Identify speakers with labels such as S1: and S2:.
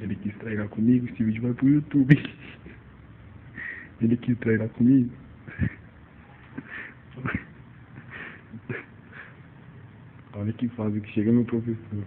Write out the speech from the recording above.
S1: Ele quis treinar comigo, esse vídeo vai pro YouTube. Ele quis treinar comigo. Olha que fase que chega meu professor.